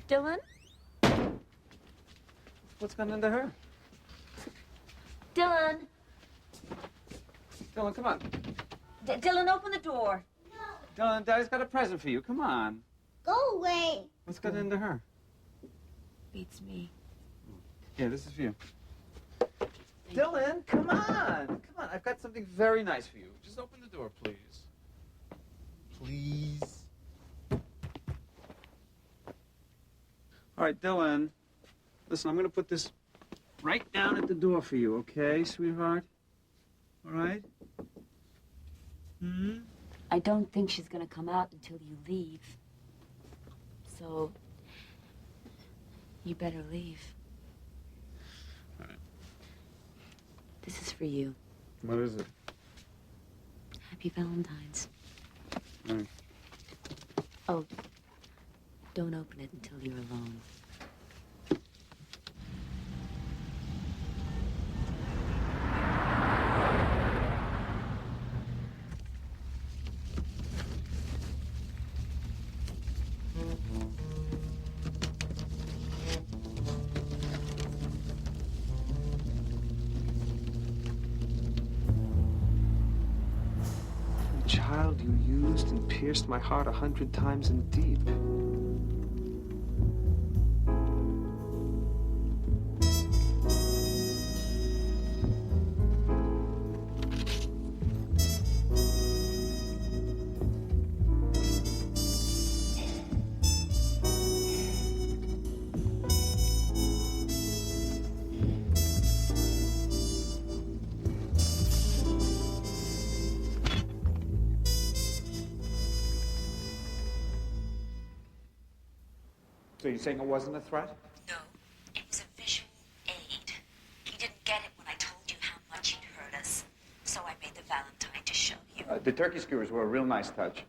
Dylan? What's gone into her? Dylan? Dylan, come on. Dylan, open the door. No. Dylan, Daddy's got a present for you. Come on. Go away. What's got into her? Beats me. Yeah, this is for you. Dylan, come on. Come on. I've got something very nice for you. Just open the door, please. Please. All right, Dylan. Listen, I'm going to put this right down at the door for you, okay, sweetheart? All right? Hmm? I don't think she's gonna come out until you leave. So, you better leave. All right. This is for you. What is it? Happy Valentine's. All right. Oh, don't open it until you're alone. Child you used and pierced my heart 100 times in deep. So you're saying it wasn't a threat? No, it was a visual aid. You didn't get it when I told you how much you'd hurt us. So I made the Valentine to show you. The turkey skewers were a real nice touch.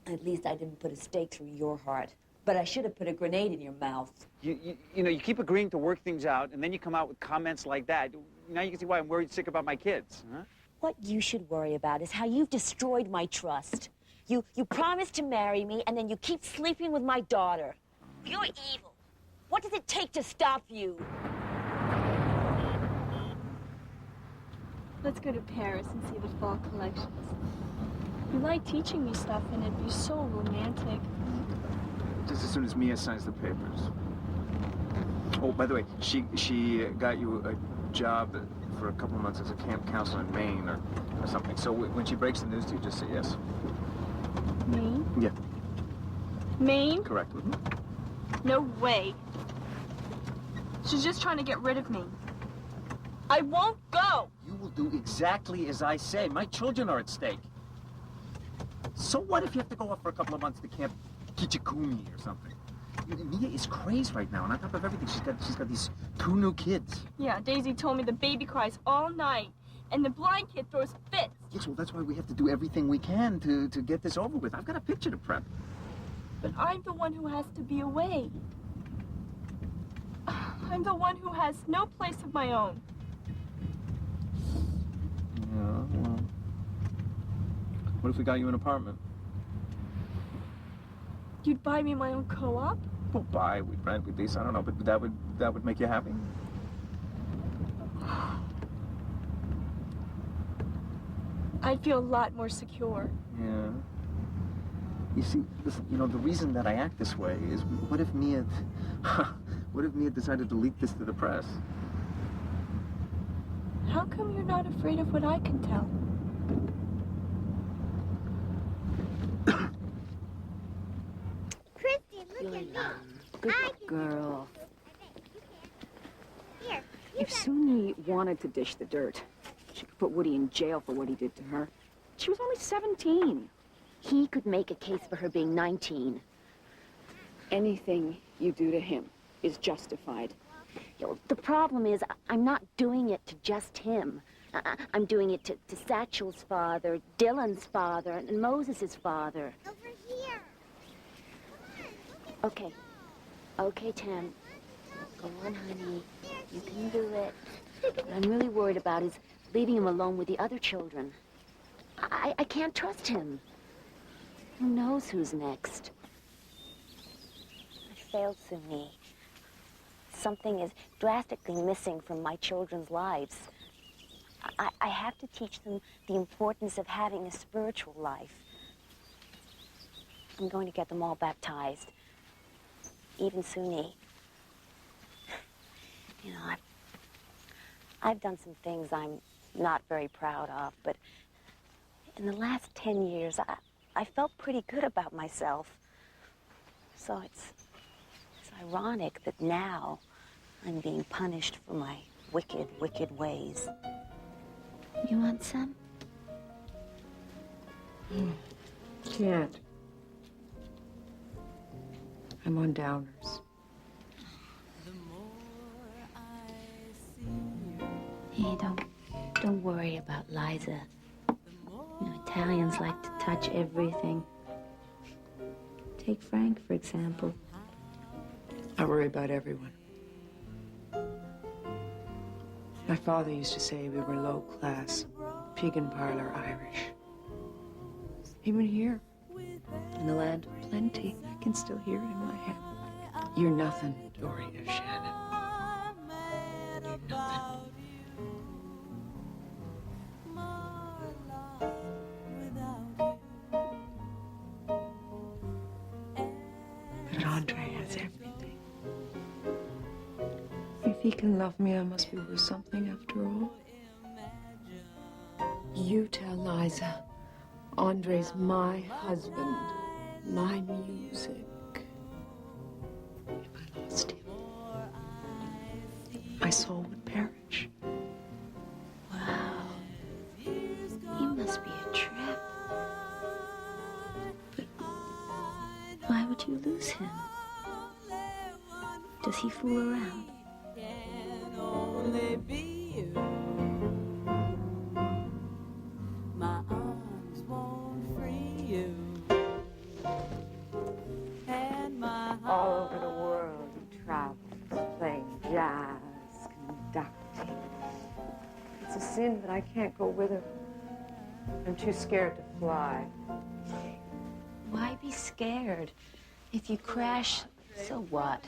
At least I didn't put a stake through your heart. But I should have put a grenade in your mouth. You know, you keep agreeing to work things out, and then you come out with comments like that. Now you can see why I'm worried sick about my kids, huh? What you should worry about is how you've destroyed my trust. You promised to marry me, and then you keep sleeping with my daughter. You're evil. What does it take to stop you? Let's go to Paris and see the fall collections. You like teaching me stuff, and it'd be so romantic. Just as soon as Mia signs the papers. Oh, by the way, she got you a job for a couple of months as a camp counselor in Maine or something. So when she breaks the news to you, just say yes. Maine? Yeah. Maine? Correct. Mm-hmm. No way. She's just trying to get rid of me. I won't go. You will do exactly as I say. My children are at stake. So what if you have to go off for a couple of months to Camp Kichikumi or something? Mia is crazed right now, and on top of everything, she's got these 2 new kids. Yeah, Daisy told me the baby cries all night, and the blind kid throws fits. Yes, well, that's why we have to do everything we can to get this over with. I've got a picture to prep. But I'm the one who has to be away. I'm the one who has no place of my own. Yeah, well... What if we got you an apartment? You'd buy me my own co-op? We'll buy, we'd rent, we'd lease, I don't know, but that would make you happy? I'd feel a lot more secure. Yeah. You see, listen, you know, the reason that I act this way is, what if Mia decided to leak this to the press? How come you're not afraid of what I can tell? Christy, look at me. Good I can girl. Here. If Suni wanted to dish the dirt, she could put Woody in jail for what he did to her. She was only 17. He could make a case for her being 19. Anything you do to him is justified. You know, the problem is, I'm not doing it to just him. I'm doing it to Satchel's father, Dylan's father, and Moses's father. Over here. Come on, Okay. Okay, Tam. Go on, honey. You can do it. What I'm really worried about is leaving him alone with the other children. I can't trust him. Who knows who's next? failed, Suni. Something is drastically missing from my children's lives. I have to teach them the importance of having a spiritual life. I'm going to get them all baptized. Even Suni. You know, I've done some things I'm not very proud of, but in the last 10 years, I felt pretty good about myself. So it's ironic that now I'm being punished for my wicked, wicked ways. You want some? Can't. I'm on downers. Hey, don't worry about Liza. You know, Italians like to touch everything. Take Frank, for example. I worry about everyone. My father used to say we were low-class, pig-and-parlor Irish. Even here, in the land of plenty, I can still hear it in my head. You're nothing, Dory of Shannon. You're nothing. But Andre has everything. If he can love me, I must be worth something after all. You tell Liza, Andre's my husband, my music. If I lost him, my soul would perish. Wow. He must be a trip. But why would you lose him? Does he fool around? Only be you. My arms won't free you. And my heart. All over the world he travels, playing jazz, conducting. It's a sin that I can't go with him. I'm too scared to fly. Why be scared? If you crash, so what?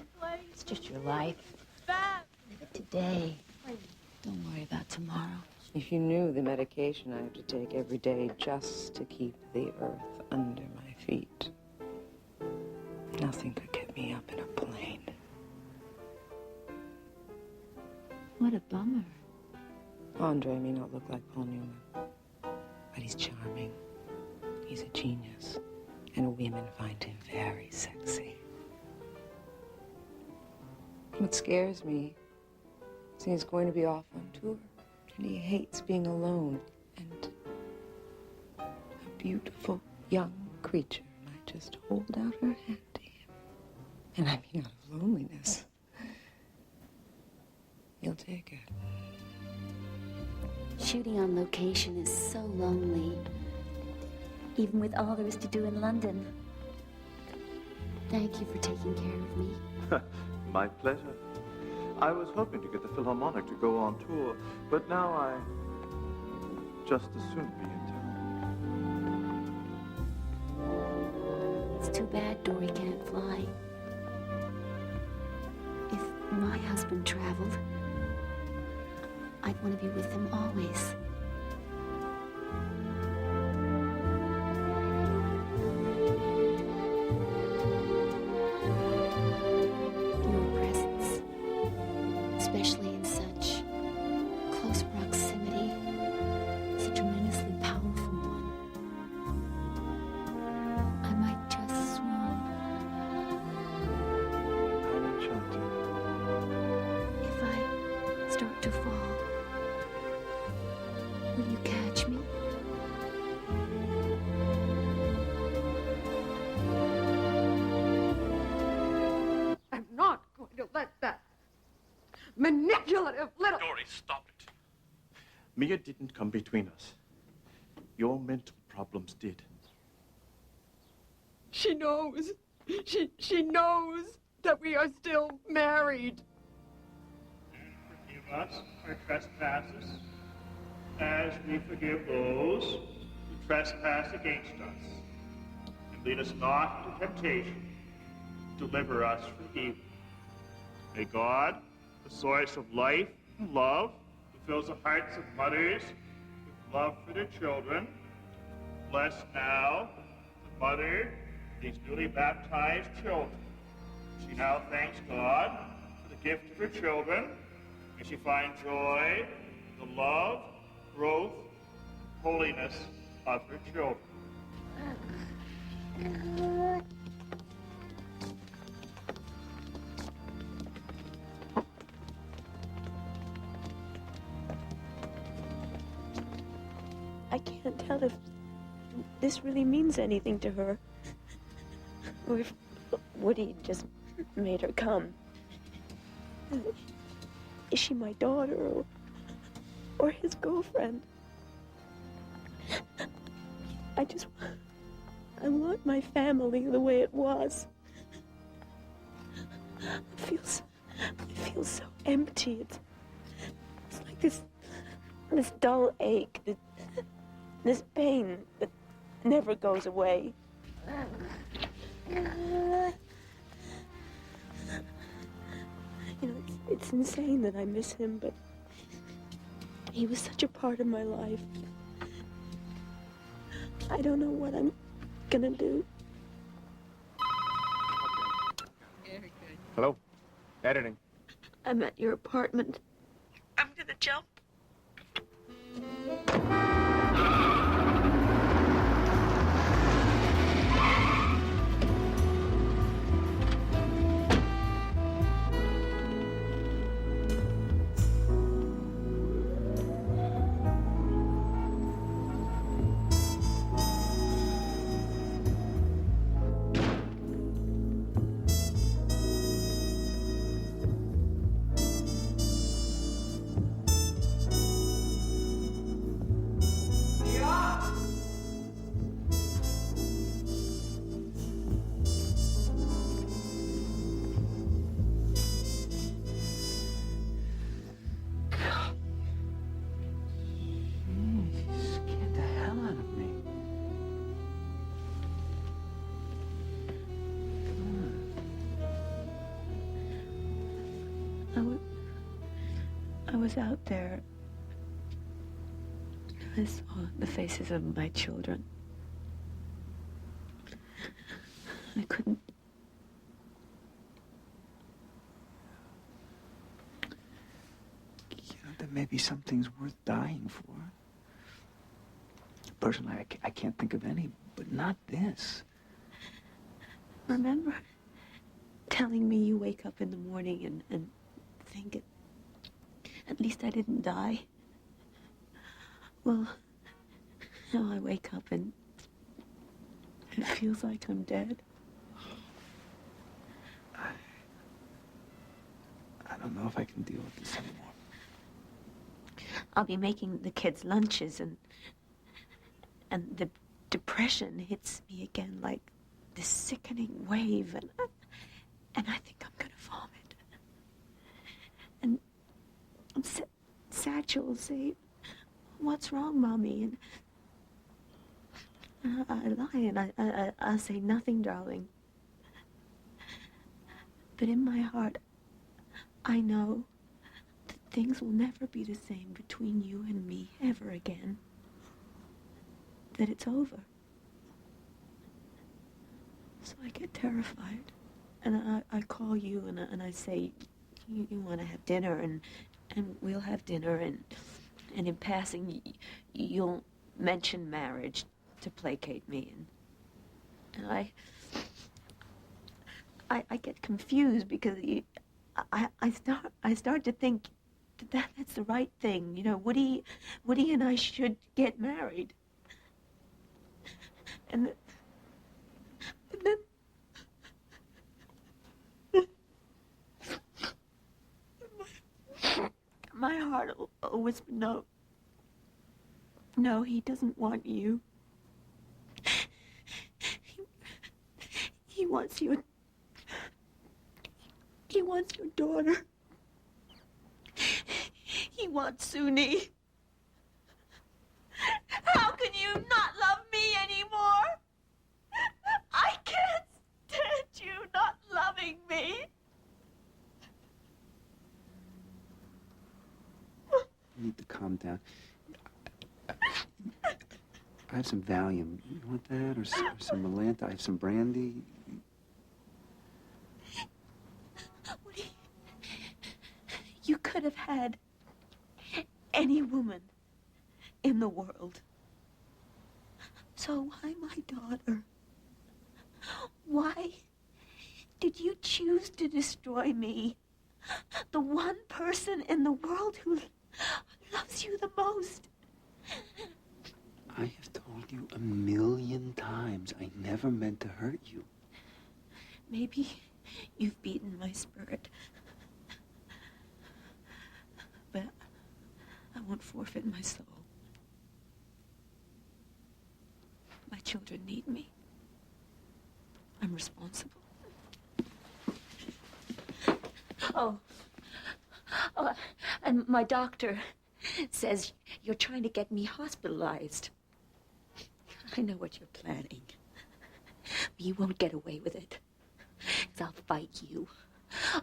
It's just your life. Live it today. Don't worry about tomorrow. If you knew the medication I have to take every day just to keep the earth under my feet, nothing could get me up in a plane. What a bummer. Andre may not look like Paul Newman, but he's charming. He's a genius, and women find him very sexy. What scares me is he's going to be off on tour, and he hates being alone, and a beautiful young creature might just hold out her hand to him. And I mean out of loneliness. He'll take it. Shooting on location is so lonely, even with all there is to do in London. Thank you for taking care of me. My pleasure. I was hoping to get the Philharmonic to go on tour, but now I just as soon be in town. It's too bad Dory can't fly. If my husband traveled, I'd want to be with him always. Your presence, especially in such close proximity, is a tremendously powerful one. I might just swoon. I'm enchanted. If I start to fall, will you catch me? I'm not going to let that manipulative little... Dory, stop it. Mia didn't come between us. Your mental problems did. She knows. She knows that we are still married. And forgive us our trespasses, as we forgive those who trespass against us. And lead us not into temptation, deliver us from evil. May God, the source of life and love, who fills the hearts of mothers with love for their children, bless now the mother of these newly baptized children. She now thanks God for the gift of her children. May she find joy in the love, growth, and holiness of her children. I can't tell if this really means anything to her. Or if Woody just made her come. Is she my daughter or his girlfriend? I want my family the way it was. I feel so empty. It's like this dull ache, this pain that never goes away. You know, it's insane that I miss him, but he was such a part of my life. I don't know what I'm gonna do. Hello? Editing. I'm at your apartment. I'm gonna jump. Scared the hell out of me. I was out there. I saw the faces of my children. I couldn't. You know, there may be some things worth dying for. Personally, I can't think of any, but not this. Remember telling me you wake up in the morning and think at least I didn't die? Well, now I wake up and it feels like I'm dead. I don't know if I can deal with this anymore. I'll be making the kids lunches and the depression hits me again like this sickening wave and I think I'm gonna vomit. And Satchel will say, "What's wrong, Mommy?" And I lie and I'll say, "Nothing, darling." But in my heart, I know that things will never be the same between you and me ever again. That it's over. So I get terrified. And I call you and I say, you want to have dinner and we'll have dinner and in passing you'll mention marriage to placate me and I get confused because I start to think that's the right thing. You know, Woody and I should get married. And then my heart will whisper, no, he doesn't want you. He wants your daughter. He wants Suni. How can you not love me anymore? I can't stand you not loving calm down. I have some Valium. You want that? Or some Melanta? I have some brandy. Woody, you could have had any woman in the world. So why my daughter? Why did you choose to destroy me? The one person in the world who loves you the most. I have told you 1,000,000 times I never meant to hurt you. Maybe you've beaten my spirit. But I won't forfeit my soul. My children need me. I'm responsible. Oh, and my doctor says you're trying to get me hospitalized. I know what you're planning. But you won't get away with it. 'Cause I'll fight you.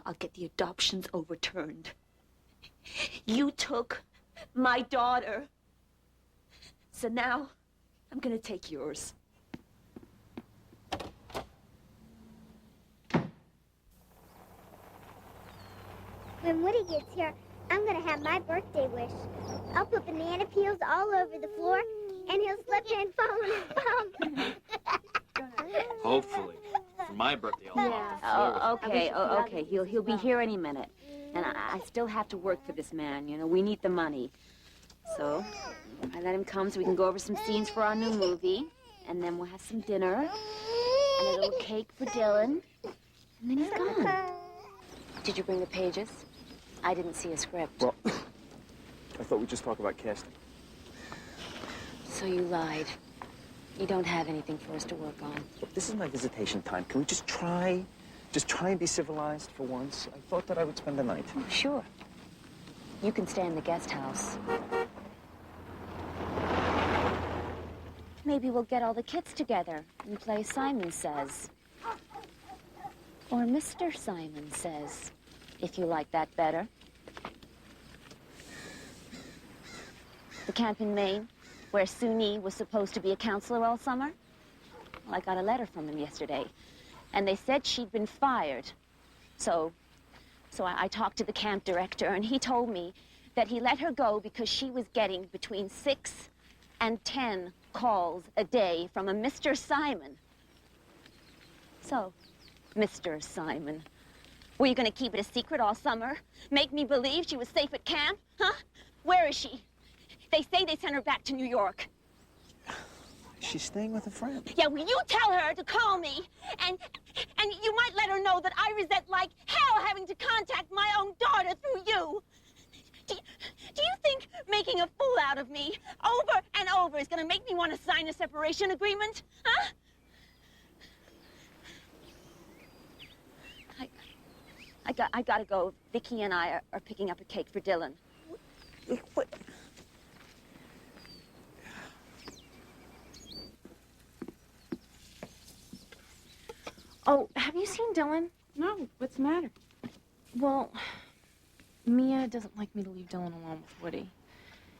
I'll get the adoptions overturned. You took my daughter. So now I'm gonna take yours. When Woody gets here, I'm gonna have my birthday wish. I'll put banana peels all over the floor, and he'll slip and fall in his bum. Hopefully. For my birthday, I'll off the floor with Okay. He'll be here any minute. And I still have to work for this man, you know. We need the money. So I let him come so we can go over some scenes for our new movie. And then we'll have some dinner. And a little cake for Dylan. And then he's gone. Did you bring the pages? I didn't see a script. Well, I thought we'd just talk about casting. So you lied. You don't have anything for us to work on. Look, this is my visitation time. Can we just try and be civilized for once? I thought that I would spend the night. Oh, sure. You can stay in the guest house. Maybe we'll get all the kids together and play Simon Says. Or Mr. Simon Says, if you like that better. The camp in Maine, where Suni was supposed to be a counselor all summer. Well, I got a letter from them yesterday, and they said she'd been fired. So I talked to the camp director, and he told me that he let her go because she was getting between 6 and 10 calls a day from a Mr. Simon. So, Mr. Simon, were you going to keep it a secret all summer? Make me believe she was safe at camp? Huh? Where is she? They say they sent her back to New York. She's staying with a friend. Yeah, well, you tell her to call me, and you might let her know that I resent like hell having to contact my own daughter through you. Do you think making a fool out of me over and over is going to make me want to sign a separation agreement? Huh? I gotta go. Vicky and I are picking up a cake for Dylan. What? Oh, have you seen Dylan? No, what's the matter? Well, Mia doesn't like me to leave Dylan alone with Woody.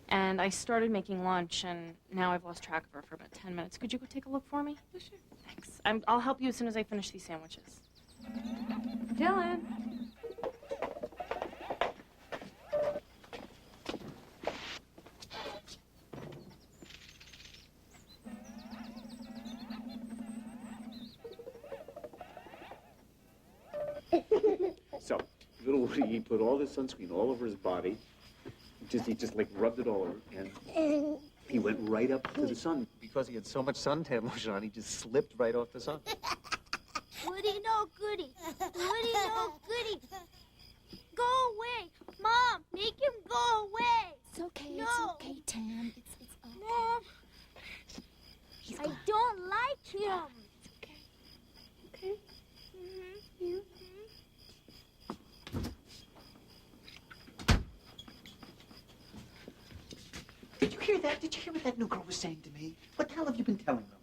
And I started making lunch, and now I've lost track of her for about 10 minutes. Could you go take a look for me? Oh, sure. Thanks. I'll help you as soon as I finish these sandwiches. Dylan! So, little Woody, he put all this sunscreen all over his body. He just like rubbed it all over, and he went right up to the sun. Because he had so much suntan lotion on, he just slipped right off the sun. Woody no goody. Woody no goody. Go away. Mom, make him go away. It's okay, No. it's okay, Tam. It's okay. Mom, He's I gone. don't like him. It's okay. Okay? Mhm. Did you hear that? Did you hear what that new girl was saying to me? What the hell have you been telling them?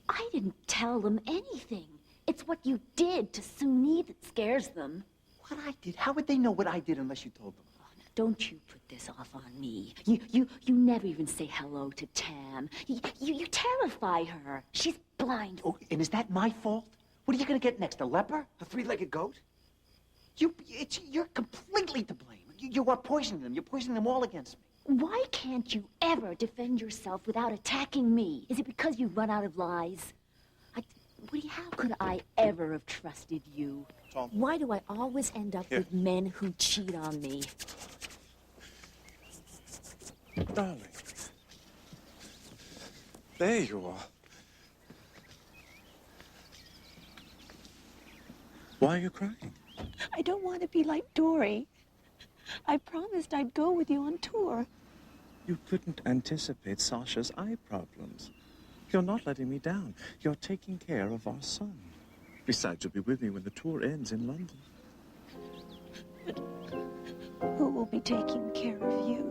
I didn't tell them anything. It's what you did to Suni that scares them. What I did? How would they know what I did unless you told them? Oh, Don't you put this off on me. You never even say hello to Tam. You terrify her. She's blind. Oh, and is that my fault? What are you gonna get next, a leper? A three-legged goat? You're completely to blame. You are poisoning them. You're poisoning them all against me. Why can't you ever defend yourself without attacking me? Is it because you run out of lies? Woody, how could I ever have trusted you? Tom. Why do I always end up with men who cheat on me? Darling. There you are. Why are you crying? I don't want to be like Dory. I promised I'd go with you on tour. You couldn't anticipate Sasha's eye problems. You're not letting me down. You're taking care of our son. Besides, you'll be with me when the tour ends in London. But who will be taking care of you?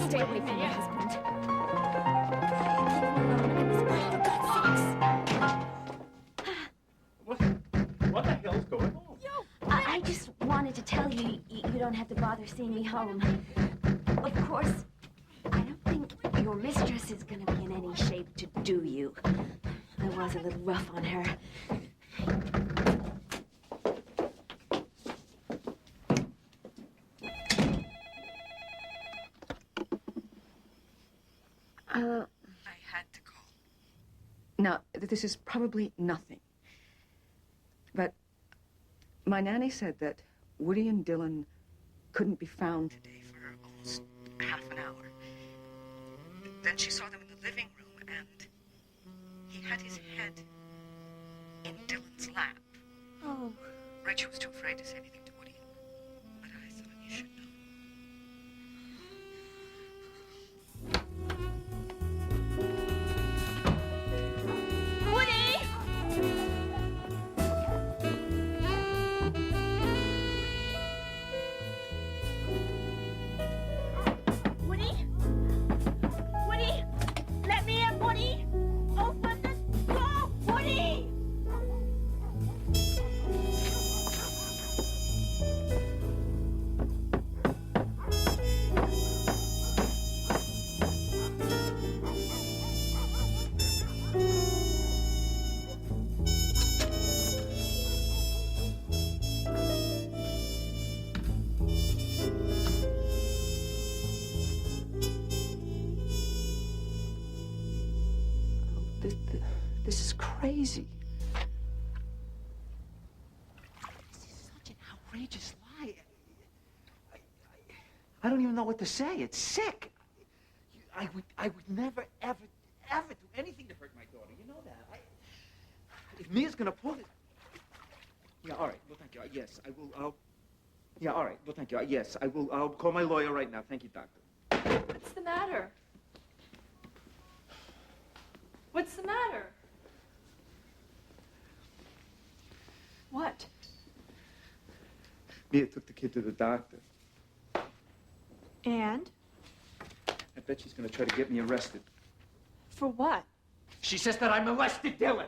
Stay away from your husband. Leave him alone at this point, for God's sakes. What the hell's going on? I just wanted to tell you, you don't have to bother seeing me home. Of course, I don't think your mistress is going to be in any shape to do you. I was a little rough on her. I had to call. Now, this is probably nothing. But my nanny said that Woody and Dylan couldn't be found today for almost half an hour. Then she saw them in the living room, and he had his head in Dylan's lap. Oh. Rachel was too afraid to say anything to Woody, but I thought you should know. Woody? Woody? Let me in, Woody! Open the door, Woody! This is crazy. This is such an outrageous lie. I don't even know what to say. It's sick. I would never, ever do anything to hurt my daughter. You know that. If Mia's gonna pull it. Yeah, all right. Well, thank you. Yes, I will. Yeah, all right. Well, thank you. Yes, I will. I'll call my lawyer right now. Thank you, doctor. What's the matter? What's the matter? What? Mia took the kid to the doctor. And? I bet she's gonna try to get me arrested. For what? She says that I molested Dylan.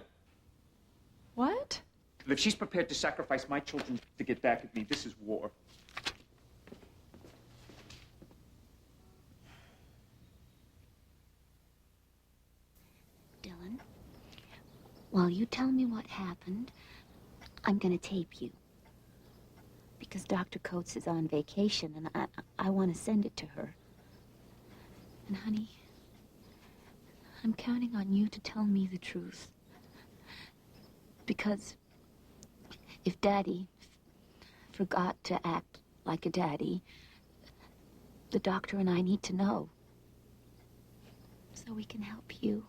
What? And if she's prepared to sacrifice my children to get back at me, this is war. Dylan, while you tell me what happened, I'm going to tape you. Because Dr. Coates is on vacation, and I want to send it to her. And, honey, I'm counting on you to tell me the truth. Because if Daddy forgot to act like a daddy, the doctor and I need to know. So we can help you.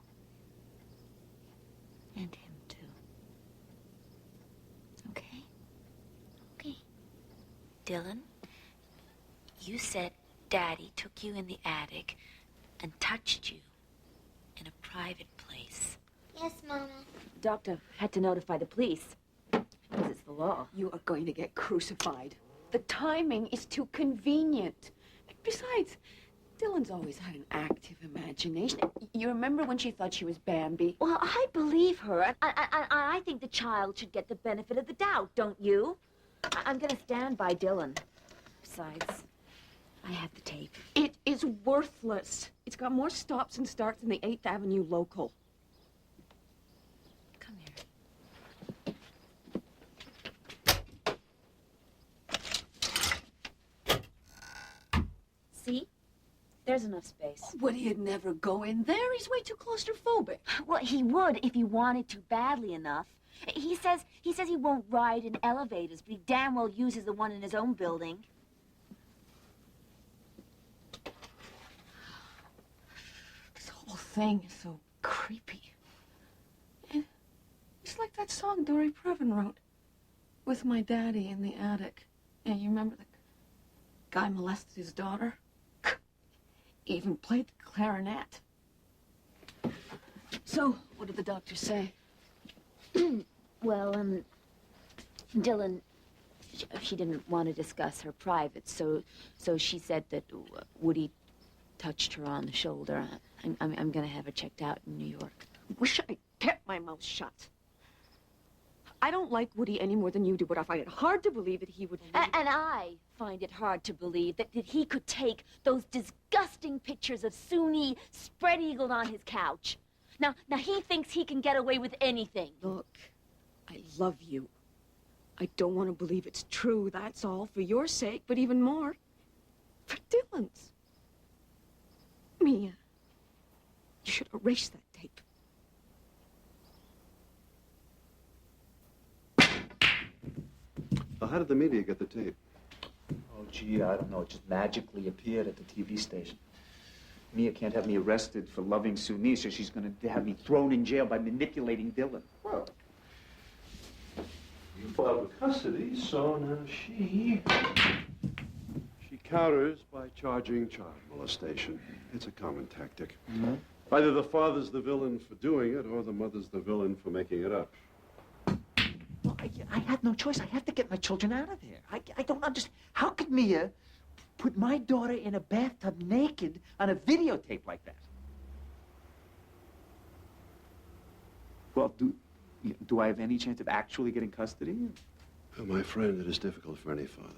And him, too. Okay? Okay. Dylan, you said Daddy took you in the attic and touched you in a private place. Yes, Mama. Doctor had to notify the police. Because it's the law. You are going to get crucified. The timing is too convenient. Besides, Dylan's always had an active imagination. You remember when she thought she was Bambi? Well, I believe her. I think the child should get the benefit of the doubt, don't you? I'm going to stand by Dylan. Besides, I have the tape. It is worthless. It's got more stops and starts than the 8th Avenue local. Come here. See? There's enough space. Woody'd never go in there. He's way too claustrophobic. Well, he would if he wanted to badly enough. He says he won't ride in elevators, but he damn well uses the one in his own building. This whole thing is so creepy. It's like that song Dory Previn wrote. With my daddy in the attic. Yeah, you remember the guy molested his daughter? Even played the clarinet. So, what did the doctor say? Well, Dylan, she didn't want to discuss her private, so she said that Woody touched her on the shoulder. I'm gonna have her checked out in New York. Wish I kept my mouth shut. I don't like Woody any more than you do, but I find it hard to believe that he would... And I find it hard to believe that he could take those disgusting pictures of Suni spread-eagled on his couch. Now he thinks he can get away with anything. Look, I love you. I don't want to believe it's true, that's all, for your sake, but even more, for Dylan's. Mia, you should erase that tape. How did the media get the tape? Oh, gee, I don't know. It just magically appeared at the TV station. Mia can't have me arrested for loving Suni, so she's going to have me thrown in jail by manipulating Dylan. Well, you filed with custody, so now she counters by charging child molestation. It's a common tactic. Mm-hmm. Either the father's the villain for doing it, or the mother's the villain for making it up. Well, I had no choice. I had to get my children out of there. I don't understand. How could Mia put my daughter in a bathtub naked on a videotape like that? Well, do I have any chance of actually getting custody? Well, my friend, it is difficult for any father.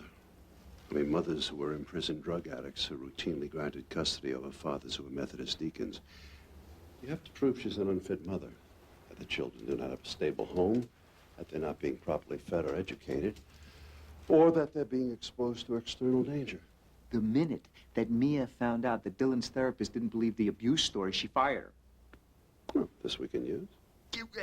I mean, mothers who are imprisoned drug addicts are routinely granted custody over fathers who are Methodist deacons. You have to prove she's an unfit mother, that the children do not have a stable home, that they're not being properly fed or educated, or that they're being exposed to external danger. The minute that Mia found out that Dylan's therapist didn't believe the abuse story, she fired her. Well, this we can use.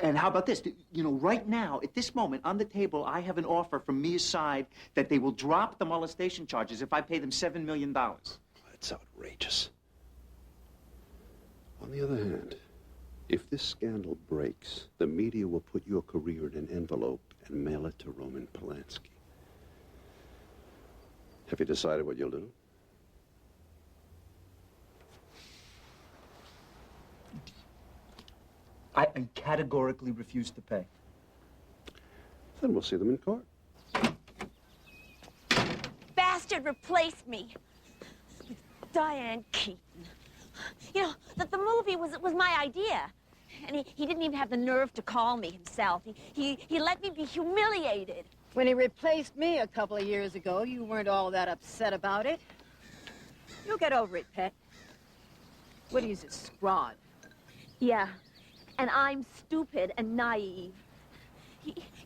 And how about this? You know, right now, at this moment, on the table, I have an offer from Mia's side that they will drop the molestation charges if I pay them $7 million. That's outrageous. On the other hand, if this scandal breaks, the media will put your career in an envelope and mail it to Roman Polanski. Have you decided what you'll do? I categorically refuse to pay. Then we'll see them in court. Bastard replaced me with Diane Keaton. You know, the movie was my idea. And he didn't even have the nerve to call me himself. He let me be humiliated. When he replaced me a couple of years ago, you weren't all that upset about it. You'll get over it, Pet. Woody's a scrod. Yeah, and I'm stupid and naive.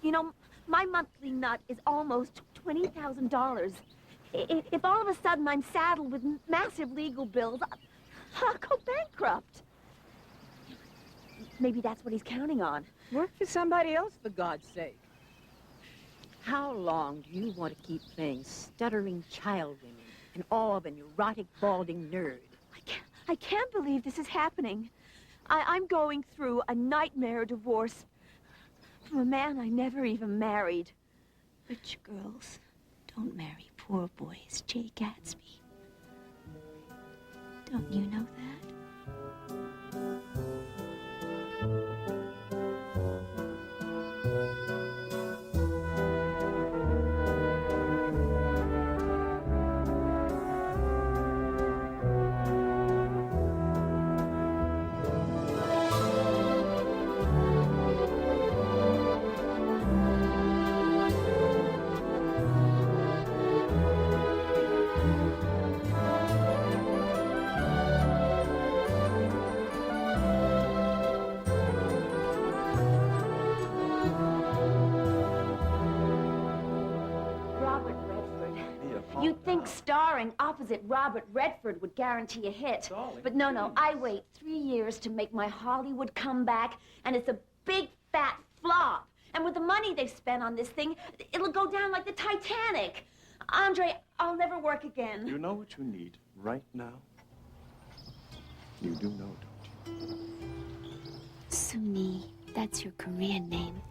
You know, my monthly nut is almost $20,000. If all of a sudden I'm saddled with massive legal bills, I'll go bankrupt. Maybe that's what he's counting on. Work for somebody else, for God's sake. How long do you want to keep playing stuttering child women and all of a neurotic, balding nerd? I can't believe this is happening. I'm going through a nightmare divorce from a man I never even married. Rich girls don't marry poor boys, Jay Gatsby. Don't you know that? Robert Redford. You'd think starring opposite Robert Redford would guarantee a hit. But no, I wait 3 years to make my Hollywood comeback, and it's a big, fat flop. And with the money they've spent on this thing, it'll go down like the Titanic. Andre, I'll never work again. You know what you need right now? You do know, don't you? Suni, that's your Korean name.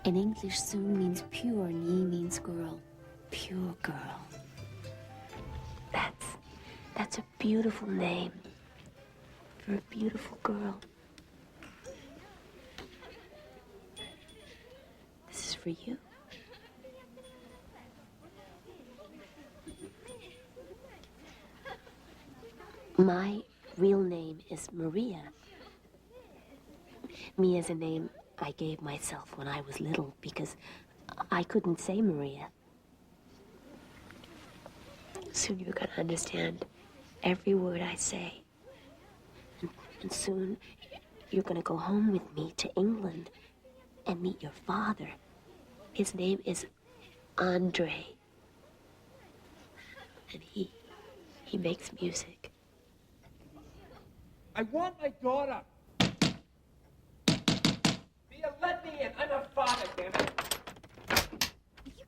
In English, Sun means pure, Ni means girl. Pure girl. That's a beautiful name for a beautiful girl. This is for you. My real name is Maria. Mia's a name I gave myself when I was little because I couldn't say Maria. Soon you're gonna understand every word I say. And soon you're gonna go home with me to England and meet your father. His name is Andre. And he makes music. I want my daughter. Mia, let me in. I'm her father, damn it.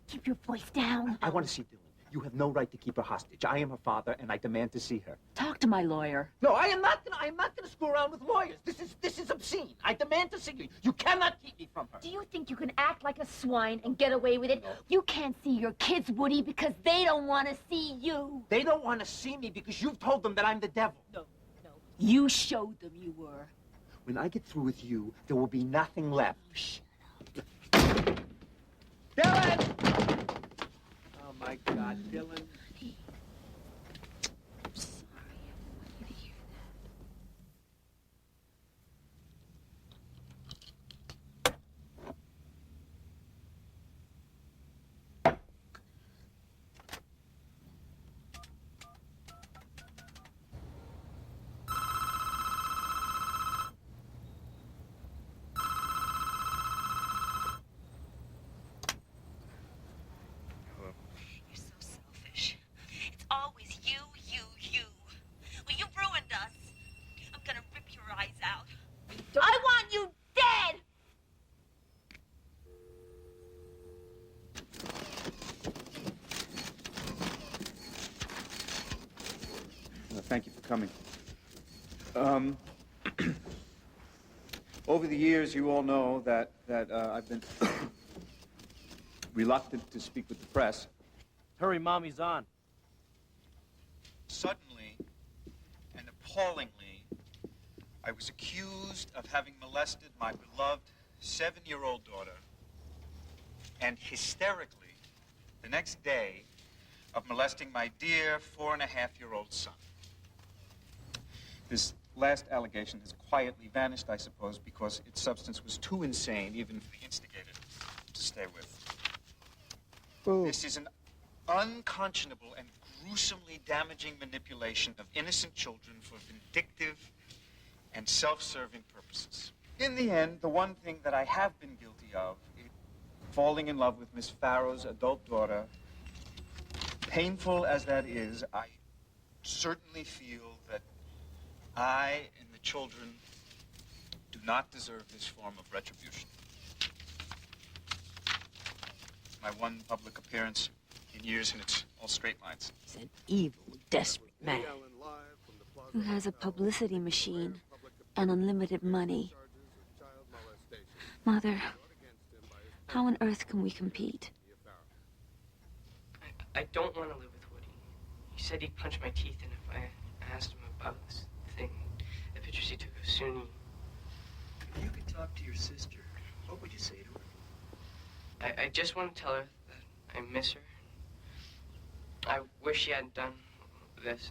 Keep your voice down. I want to see Dylan. You have no right to keep her hostage. I am her father, and I demand to see her. Talk to my lawyer. No, I am not gonna screw around with lawyers. This is obscene. I demand to see you. You cannot keep me from her. Do you think you can act like a swine and get away with it? No. You can't see your kids, Woody, because they don't want to see you. They don't want to see me because you've told them that I'm the devil. No. You showed them you were. When I get through with you, there will be nothing left. Oh, shut up. Dylan! Oh, my God, Dylan. I'm sorry. I want you to hear You're so selfish. It's always you. Well, you've ruined us. I'm gonna rip your eyes out. I want you dead! Thank you for coming. Over the years, you all know that I've been reluctant to speak with the press. Hurry, Mommy's on. Suddenly and appallingly, I was accused of having molested my beloved 7-year-old daughter, and hysterically, the next day, of molesting my dear 4.5-year-old son. This last allegation has quietly vanished, I suppose, because its substance was too insane, even for the instigator, to stay with. This is an unconscionable and gruesomely damaging manipulation of innocent children for vindictive and self-serving purposes. In the end, the one thing that I have been guilty of is falling in love with Miss Farrow's adult daughter. Painful as that is, I certainly feel that I and the children do not deserve this form of retribution. my one public appearance in years, and it's all straight lines. He's an evil, desperate man. Who has a publicity machine and unlimited money. Mother, how on earth can we compete? I don't want to live with Woody. He said he'd punch my teeth in if I asked him about this thing, the pictures he took of Suni. If you could talk to your sister, what would you say to her? I just want to tell her that I miss her. I wish she hadn't done this.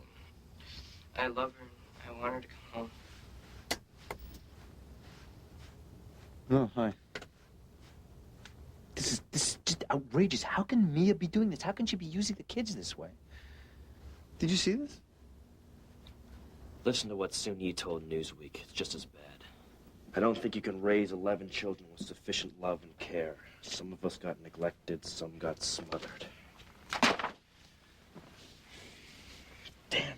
I love her, and I want her to come home. Oh, hi. This is just outrageous. How can Mia be doing this? How can she be using the kids this way? Did you see this? Listen to what Suni told Newsweek. It's just as bad. I don't think you can raise 11 children with sufficient love and care. Some of us got neglected, some got smothered. Damn her.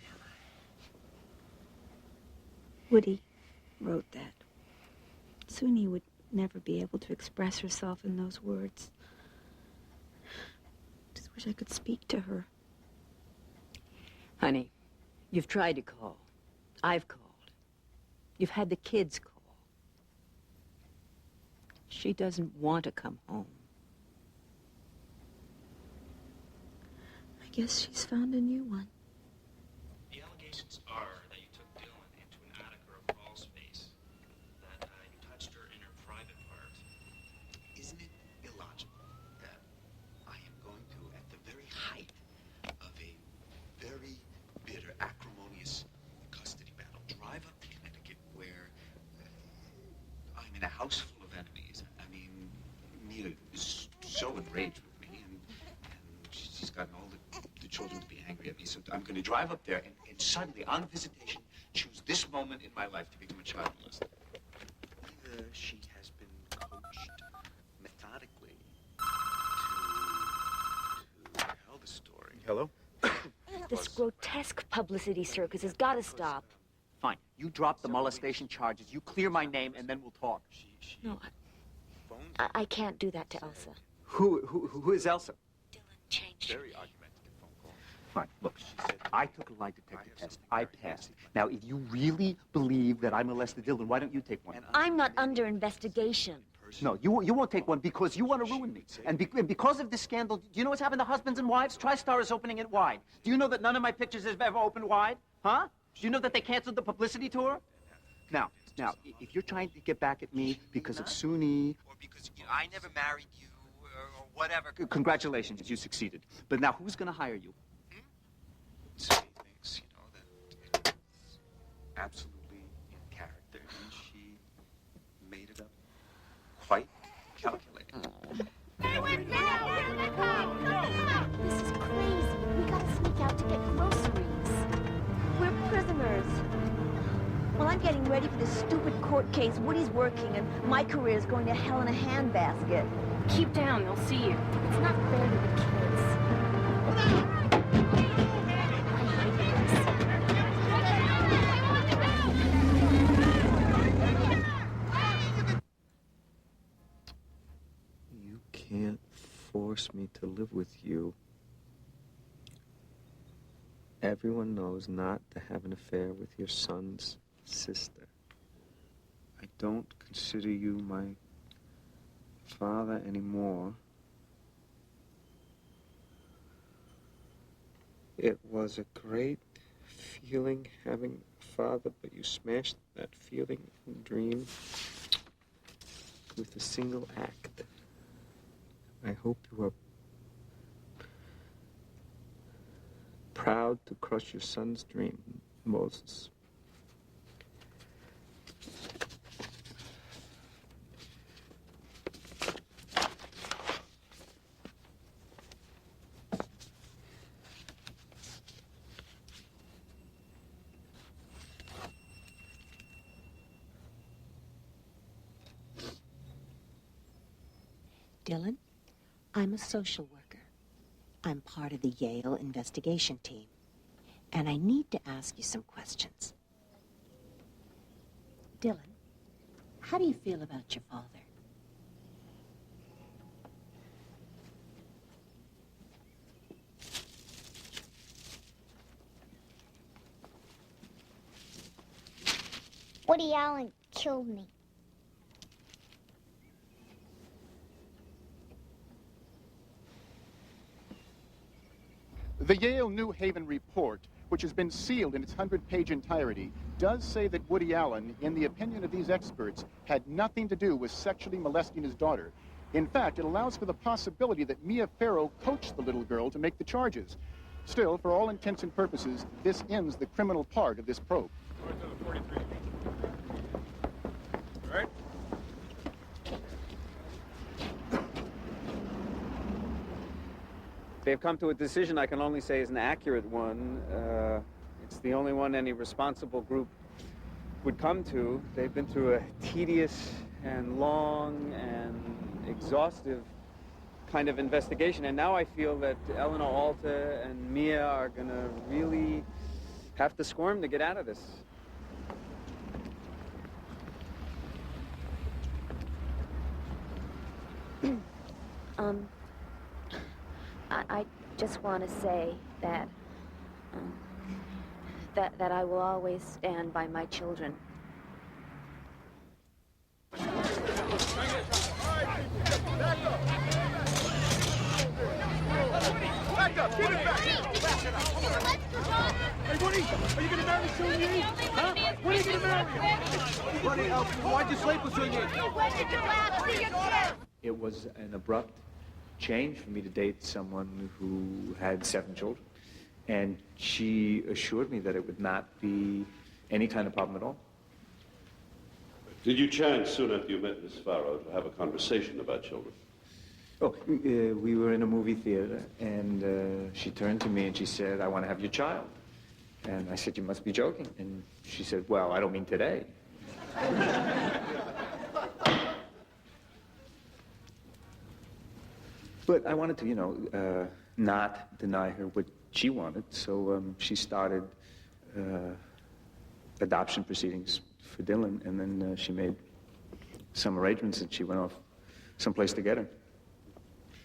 Woody wrote that. Suni would never be able to express herself in those words. Just wish I could speak to her. Honey, you've tried to call. I've called. You've had the kids call. She doesn't want to come home. I guess she's found a new one. The allegations are that you took Dylan into an attic or a crawl space, that you touched her in her private part. Isn't it illogical that I am going to, at the very height of a very bitter, acrimonious custody battle, drive up to Connecticut where I'm in a house full of enemies? I mean, Mia is so enraged with me, and she's gotten all the children to be angry at me. So I'm going to drive up there and suddenly, on visitation, choose this moment in my life to become a child molester. Either she has been coached methodically to tell the story. Hello? This grotesque publicity circus has got to stop. Fine. You drop the molestation charges, you clear my name, and then we'll talk. No, I can't do that to Elsa. Who is Elsa? Changed. Very argumentative phone call. Fine, look, I took a lie detector test. I passed. Now, if you really believe that I molested Dylan, why don't you take one? I'm not under investigation. No, you won't take one because you want to ruin me. And because of this scandal, do you know what's happened to husbands and wives? TriStar is opening it wide. Do you know that none of my pictures have ever opened wide? Huh? Do you know that they canceled the publicity tour? Now, if you're trying to get back at me because of Suni... Or because I never married you, or whatever. Congratulations, you succeeded. But now, who's going to hire you? Suni thinks, that it's absolutely in character, and she made it up quite calculated. This is crazy. We gotta sneak out to get groceries. We're prisoners. Well, I'm getting ready for this stupid court case. Woody's working, and my career is going to hell in a handbasket. Keep down, they'll see you. It's not fair to the kids. You can't force me to live with you. Everyone knows not to have an affair with your son's sister. I don't consider you my father anymore. It was a great feeling having a father, but you smashed that feeling and dream with a single act. I hope you are proud to crush your son's dream, Moses. Dylan, I'm a social worker. I'm part of the Yale investigation team. And I need to ask you some questions. Dylan, how do you feel about your father? Woody Allen killed me. The Yale New Haven report, which has been sealed in its 100-page entirety, does say that Woody Allen, in the opinion of these experts, had nothing to do with sexually molesting his daughter. In fact, it allows for the possibility that Mia Farrow coached the little girl to make the charges. Still, for all intents and purposes, this ends the criminal part of this probe. All right. They've come to a decision I can only say is an accurate one. It's the only one any responsible group would come to. They've been through a tedious and long and exhaustive kind of investigation, and now I feel that Eleanor Alta and Mia are gonna really have to squirm to get out of this. I just want to say that, that I will always stand by my children. Back up! Get it back! Hey, Woody, are you gonna marry Soon Yi? Huh? When are you gonna marry her? Woody, why'd you sleep with Soon Yi? When did you last see your kid? It was an abrupt change for me to date someone who had 7 children. And she assured me that it would not be any kind of problem at all. Did you chance soon after you met Miss Farrow to have a conversation about children? Oh, we were in a movie theater, and she turned to me and she said, "I want to have your child." And I said, "You must be joking." And she said, "Well, I don't mean today." But I wanted to, you know, not deny her what she wanted, so she started adoption proceedings for Dylan, and then she made some arrangements and she went off someplace to get her.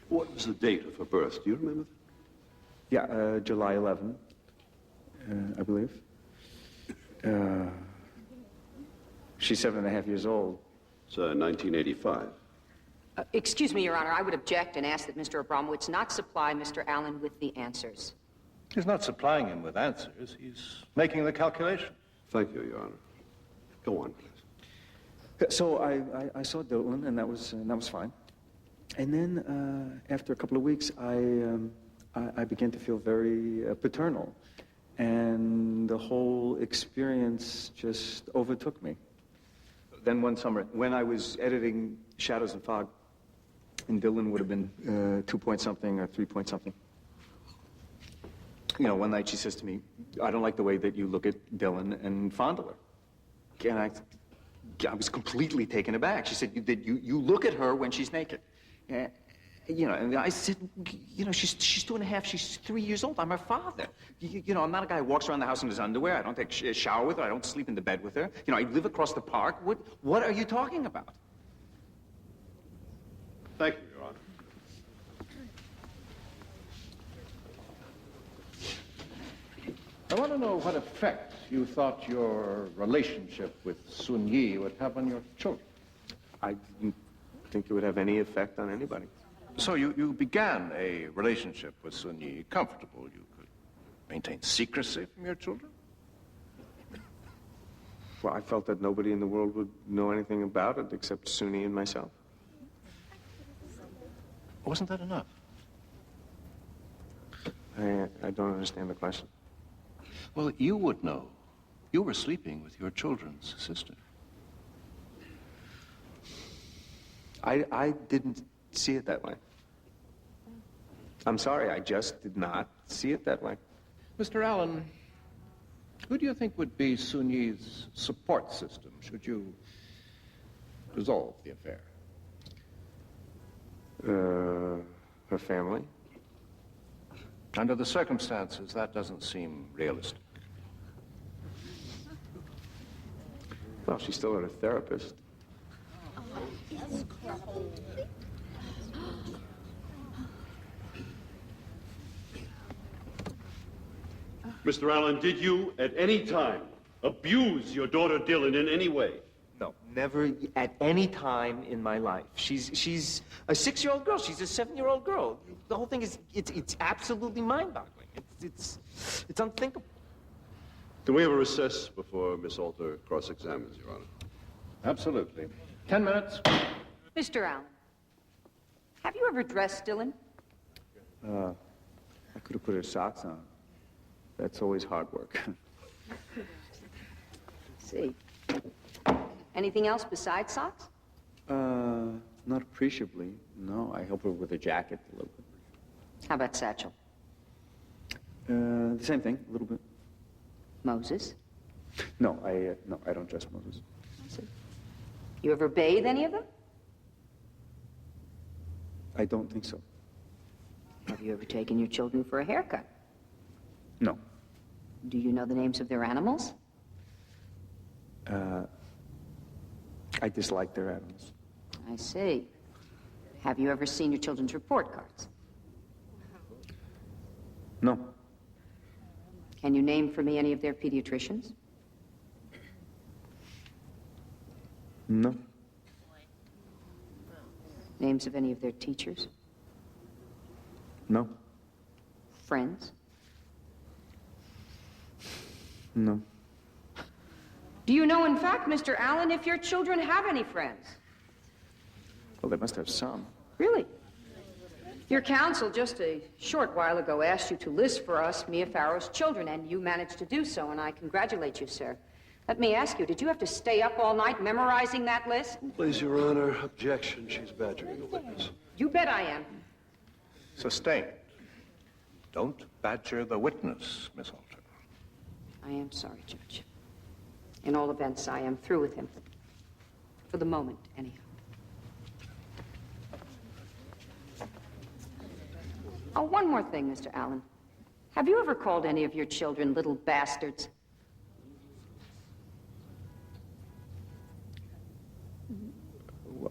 What was the date of her birth? Do you remember that? Yeah, July 11, I believe. She's 7.5 years old. So 1985. Excuse me, Your Honor. I would object and ask that Mr. Abramowitz not supply Mr. Allen with the answers. He's not supplying him with answers. He's making the calculation. Thank you, Your Honor. Go on, please. So I saw Dylan, and that was fine. And then after a couple of weeks, I began to feel very paternal, and the whole experience just overtook me. Then one summer, when I was editing Shadows and Fog, and Dylan would have been 2 point something or 3 point something. You know, one night she says to me, "I don't like the way that you look at Dylan and fondle her." And I was completely taken aback. She said, you look at her when she's naked. You know, and I said, you know, she's 2.5, she's 3 years old. I'm her father. You know, I'm not a guy who walks around the house in his underwear. I don't take a shower with her. I don't sleep in the bed with her. You know, I live across the park. What are you talking about? Thank you, Your Honor. I want to know what effect you thought your relationship with Sun Yi would have on your children. I didn't think it would have any effect on anybody. So you began a relationship with Sun Yi, comfortable. You could maintain secrecy from your children? Well, I felt that nobody in the world would know anything about it except Suni and myself. Wasn't that enough? I don't understand the question. Well, you would know. You were sleeping with your children's sister. I didn't see it that way. I'm sorry, I just did not see it that way. Mr. Allen, who do you think would be Sun Yi's support system should you resolve the affair? Her family. Under the circumstances, that doesn't seem realistic. Well, she's still at a therapist. Mr. Allen, did you at any time abuse your daughter Dylan in any way? No, never at any time in my life. She's a 6-year-old girl. She's a 7-year-old girl. The whole thing is, it's absolutely mind-boggling. It's unthinkable. Can we have a recess before Miss Alter cross-examines, Your Honor? Absolutely. 10 minutes. Mr. Allen, have you ever dressed Dylan? I could have put her socks on. That's always hard work. See. Anything else besides socks? Not appreciably. No, I help her with her jacket a little bit. How about Satchel? The same thing, a little bit. Moses? No, I don't dress Moses. You ever bathe any of them? I don't think so. Have you ever taken your children for a haircut? No. Do you know the names of their animals? I dislike their animals. I see. Have you ever seen your children's report cards? No. Can you name for me any of their pediatricians? No. Names of any of their teachers? No. Friends? No. Do you know, in fact, Mr. Allen, if your children have any friends? Well, they must have some. Really? Your counsel just a short while ago asked you to list for us Mia Farrow's children, and you managed to do so, and I congratulate you, sir. Let me ask you, did you have to stay up all night memorizing that list? Please, Your Honor. Objection. She's badgering a witness. You bet I am. Sustained. Don't badger the witness, Miss Alter. I am sorry, Judge. In all events, I am through with him. For the moment, anyhow. Oh, one more thing, Mr. Allen. Have you ever called any of your children little bastards?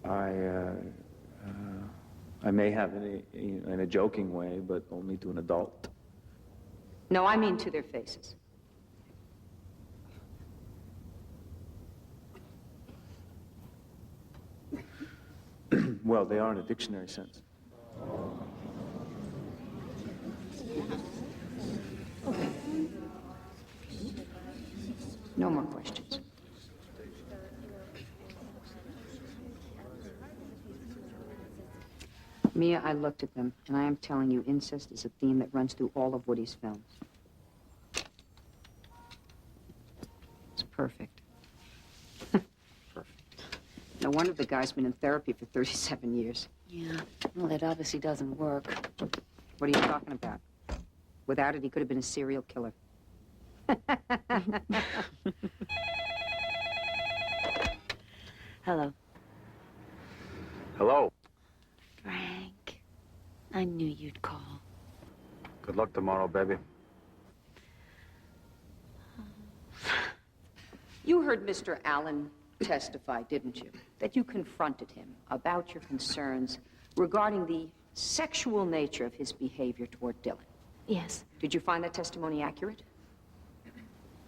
I may have in a joking way, but only to an adult. No, I mean to their faces. Well, they are in a dictionary sense. No more questions. Mia, I looked at them, and I am telling you, incest is a theme that runs through all of Woody's films. It's perfect. Perfect. No wonder the guy's been in therapy for 37 years. Yeah, well, that obviously doesn't work. What are you talking about? Without it, he could have been a serial killer. Hello. Hello. Frank, I knew you'd call. Good luck tomorrow, baby. You heard Mr. Allen testify, didn't you? That you confronted him about your concerns regarding the sexual nature of his behavior toward Dylan. Yes. Did you find that testimony accurate?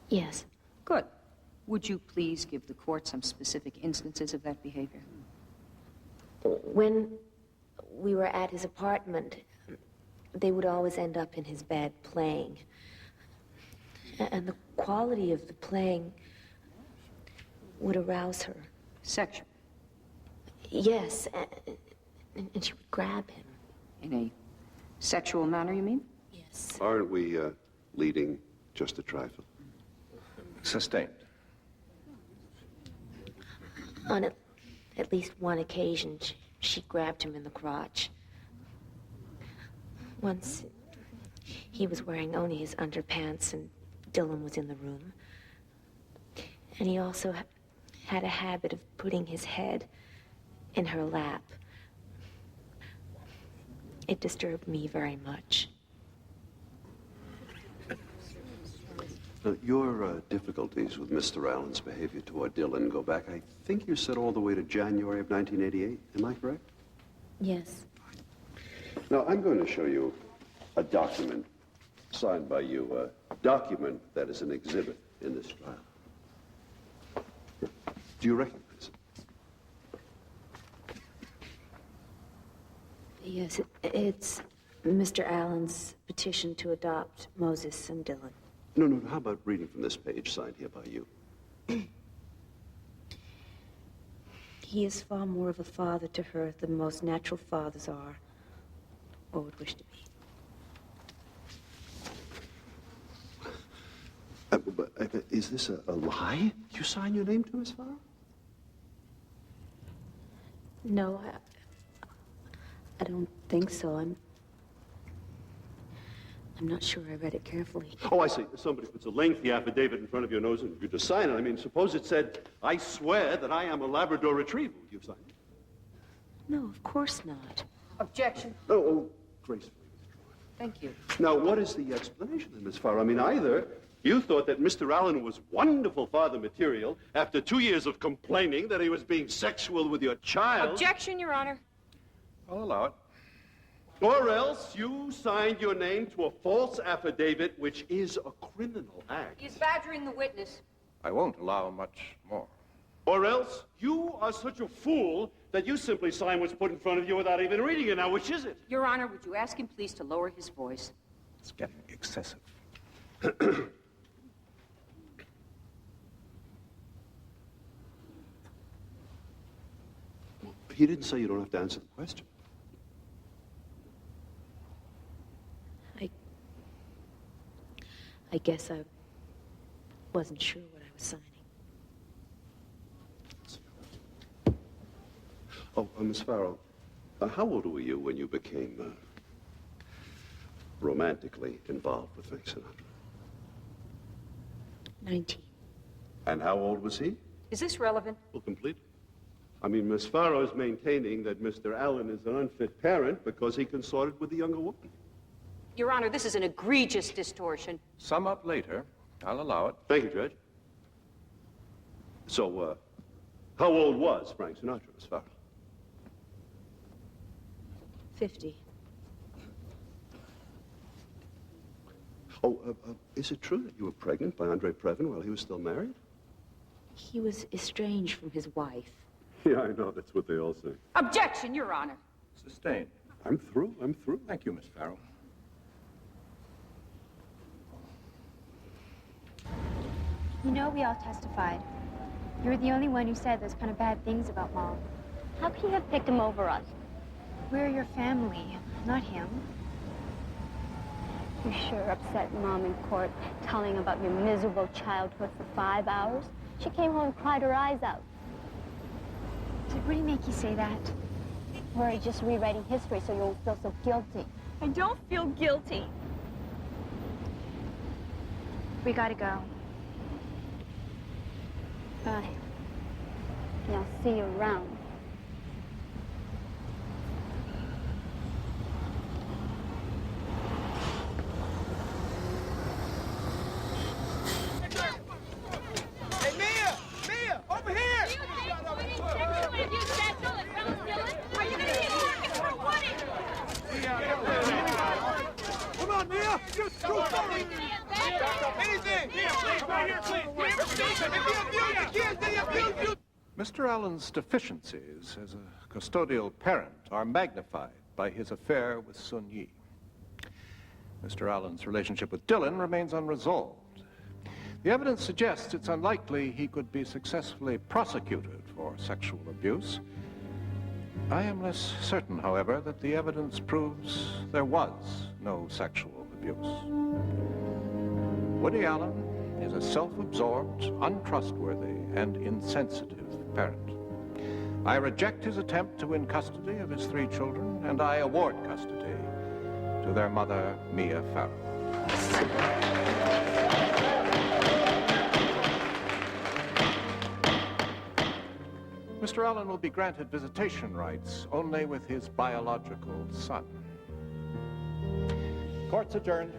Yes. Good. Would you please give the court some specific instances of that behavior? When we were at his apartment, they would always end up in his bed playing. And the quality of the playing would arouse her. Sexual? Yes, and she would grab him. In a sexual manner, you mean? Yes. Aren't we leading just a trifle? Sustained. On at least one occasion, she grabbed him in the crotch. Once, he was wearing only his underpants, and Dylan was in the room. And he also had a habit of putting his head in her lap. It disturbed me very much. Your difficulties with Mr. Allen's behavior toward Dylan go back, I think you said, all the way to January of 1988. Am I correct? Yes. Now, I'm going to show you a document signed by you, a document that is an exhibit in this trial. Do you recognize him? Yes, it's Mr. Allen's petition to adopt Moses and Dylan. No. How about reading from this page signed here by you? He is far more of a father to her than most natural fathers are, or would wish to be. Is this a lie? You sign your name to, Miss Farrow? No, I don't think so. I'm not sure I read it carefully. Oh, I see. Somebody puts a lengthy affidavit in front of your nose and you just sign it. I mean, suppose it said, I swear that I am a Labrador Retriever. Would you sign it? No, of course not. Objection. Oh, gracefully. Thank you. Now, what is the explanation then, Miss Farrow? I mean, either you thought that Mr. Allen was wonderful father material after 2 years of complaining that he was being sexual with your child. Objection, Your Honor. I'll allow it. Or else you signed your name to a false affidavit, which is a criminal act. He's badgering the witness. I won't allow much more. Or else you are such a fool that you simply sign what's put in front of you without even reading it. Now, which is it? Your Honor, would you ask him please to lower his voice? It's getting excessive. He didn't say you don't have to answer the question. I guess I wasn't sure what I was signing. Oh, Miss Farrow, how old were you when you became romantically involved with Frank Sinatra? 19. And how old was he? Is this relevant? Well, completely. I mean, Miss Farrow is maintaining that Mr. Allen is an unfit parent because he consorted with the younger woman. Your Honor, this is an egregious distortion. Sum up later. I'll allow it. Thank you, Judge. So, how old was Frank Sinatra, Miss Farrow? 50. Oh, is it true that you were pregnant by Andre Previn while he was still married? He was estranged from his wife. Yeah, I know. That's what they all say. Objection, Your Honor. Sustained. I'm through. Thank you, Miss Farrow. You know we all testified. You're the only one who said those kind of bad things about Mom. How can you have picked him over us? We're your family, not him. You sure upset Mom in court, telling about your miserable childhood for 5 hours. She came home and cried her eyes out. Did Woody make you say that? We're just rewriting history so you won't feel so guilty. I don't feel guilty. We gotta go. Bye. And I'll see you around. Hey, Mia! Mia! Over here! Come on, Mia! True story! Anything! Right here, please! Mr. Allen's deficiencies as a custodial parent are magnified by his affair with Sun Yi. Mr. Allen's relationship with Dylan remains unresolved. The evidence suggests it's unlikely he could be successfully prosecuted for sexual abuse. I am less certain, however, that the evidence proves there was no sexual abuse. Woody Allen is a self-absorbed, untrustworthy, and insensitive parent. I reject his attempt to win custody of his 3 children, and I award custody to their mother, Mia Farrow. Mr. Allen will be granted visitation rights only with his biological son. Court's adjourned.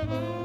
Bye.